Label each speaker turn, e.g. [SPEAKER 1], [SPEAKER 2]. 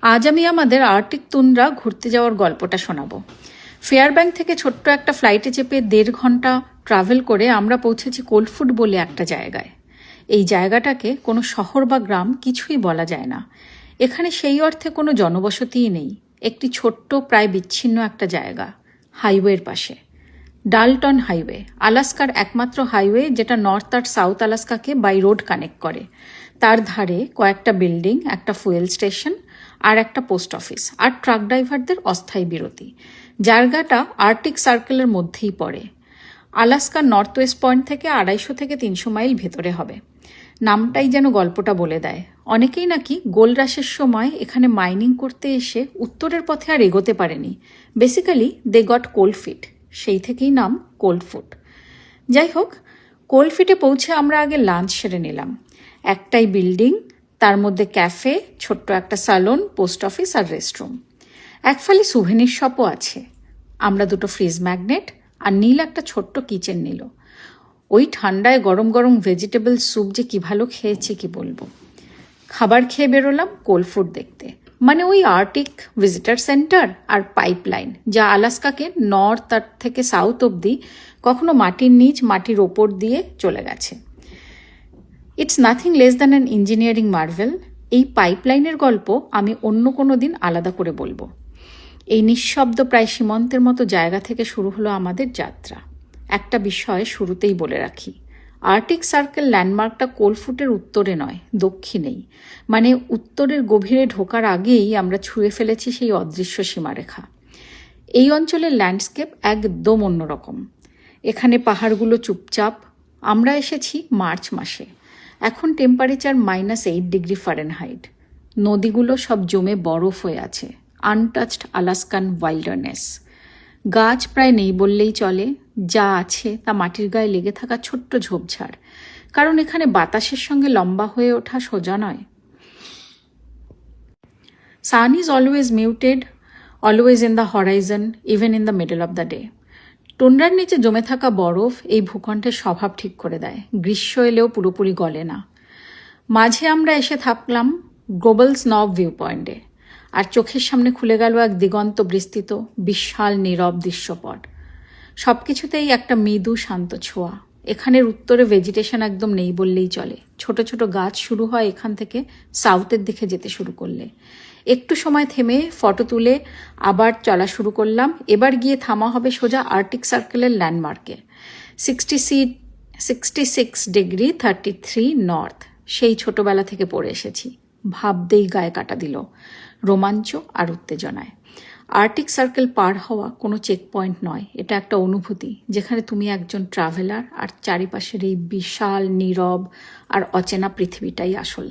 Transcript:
[SPEAKER 1] আজ আমি আমাদের আর্কটিক তুন্দ্রা ঘুরতে যাওয়ার গল্পটা শোনাবো। ফেয়ারব্যাঙ্ক থেকে ছোট্ট একটা ফ্লাইটে চেপে 1.5 ঘন্টা ট্রাভেল করে আমরা পৌঁছেছি কোল্ডফুট বলে একটা জায়গায়। এই জায়গাটাকে কোনো শহর বা গ্রাম কিছুই বলা যায় না। এখানে সেই অর্থে কোনো জনবসতিই নেই। একটি ছোট্ট প্রায় বিচ্ছিন্ন একটা জায়গা, হাইওয়ের পাশে। ডালটন হাইওয়ে, আলাস্কার একমাত্র হাইওয়ে যেটা নর্থ আর সাউথ আলাস্কাকে বাই রোড কানেক্ট করে। তার ধারে কয়েকটা বিল্ডিং, একটা ফুয়েল স্টেশন আর একটা পোস্ট অফিস আর ট্রাক ড্রাইভারদের অস্থায়ী বিরতি। জায়গাটা আর্কটিক সার্কেলের মধ্যেই পড়ে। আলাস্কার নর্থ ওয়েস্ট পয়েন্ট থেকে 250 থেকে 300 মাইল ভেতরে হবে। নামটাই যেন গল্পটা বলে দেয়। অনেকেই নাকি গোল্ড রাশের সময় এখানে মাইনিং করতে এসে উত্তরের পথে আর এগোতে পারেনি। Basically they got cold feet, সেই থেকেই নাম কোল্ডফুট। যাই হোক, কোল্ডফিটে পৌঁছে আমরা আগে লাঞ্চ সেরে নিলাম। একটাই বিল্ডিং, তার মধ্যে ক্যাফে, ছোট্ট একটা স্যালন, পোস্ট অফিস আর রেস্টরুম। এক ফালি সুভেনির শপও আছে। আমরা 2টো ফ্রিজ ম্যাগনেট আর নীল একটা ছোট্ট কিচেন নিল। ওই ঠান্ডায় গরম গরম ভেজিটেবল স্যুপ যে কি ভালো খেয়েছি কি বলবো। খাবার খেয়ে বেরোলাম কোল্ডফুট দেখতে, মানে ওই আর্কটিক ভিজিটার সেন্টার আর পাইপলাইন যা আলাস্কাকে নর্থ থেকে সাউথ অবধি কখনো মাটির নিচ মাটির ওপর দিয়ে চলে গেছে। It's nothing less than an engineering Marvel. এই পাইপলাইনের গল্প আমি অন্য কোনো দিন আলাদা করে বলবো। এই নিঃশব্দ প্রায় সীমান্তের মতো জায়গা থেকে শুরু হলো আমাদের যাত্রা। একটা বিষয় শুরুতেই বলে রাখি, আর্কটিক সার্কেল ল্যান্ডমার্কটা কোল্ডফুটের উত্তরে নয়, দক্ষিণেই। মানে উত্তরের গভীরে ঢোকার আগেই আমরা ছুঁয়ে ফেলেছি সেই অদৃশ্য সীমারেখা। এই অঞ্চলের ল্যান্ডস্কেপ একদম অন্যরকম। এখানে পাহাড়গুলো চুপচাপ। আমরা এসেছি মার্চ মাসে, এখন টেম্পারেচার -8 ডিগ্রি ফারেনহাইট। নদীগুলো সব জমে বরফ হয়ে আছে, আনটাচড আলাস্কান ওয়াইল্ডারনেস। গাছ প্রায় নেই বললেই চলে, যা আছে তা মাটির গায়ে লেগে থাকা ছোট্ট ঝোপঝাড়, কারণ এখানে বাতাসের সঙ্গে লম্বা হয়ে ওঠা সোজা নয়। Sun is always muted, always in the horizon, even in the middle of the day. টুন্ড্রার নিচে জমে থাকা বরফ এই ভূখণ্ডের স্বভাব ঠিক করে দেয়, গ্রীষ্ম এলেও পুরোপুরি গলে না। মাঝে আমরা এসে থাকলাম গ্লোবালস নব ভিউ পয়েন্টে, আর চোখের সামনে খুলে গেল এক দিগন্ত বিস্তৃত বিশাল নীরব দৃশ্যপট। সব কিছুতেই একটা মৃদু শান্ত ছোঁয়া। এখানের উত্তরে ভেজিটেশন একদম নেই বললেই চলে। ছোট ছোট গাছ শুরু হয় এখান থেকে সাউথের দিকে যেতে শুরু করলে। একটু সময় থেমে ফটো তুলে আবার চলা শুরু করলাম। এবার গিয়ে থামা হবে সোজা আর্কটিক সার্কেলের ল্যান্ডমার্কে, 66 ডিগ্রি 33 নর্থ। সেই ছোটবেলা থেকে পড়ে এসেছি, ভাবতেই গায়ে কাটা দিল রোমাঞ্চ আর উত্তেজনায়। আর্কটিক সার্কেল পার হওয়া কোনো চেক পয়েন্ট নয়, এটা একটা অনুভূতি যেখানে তুমি একজন ট্রাভেলার আর চারিপাশের এই বিশাল নীরব আর অচেনা পৃথিবীটাই আসল।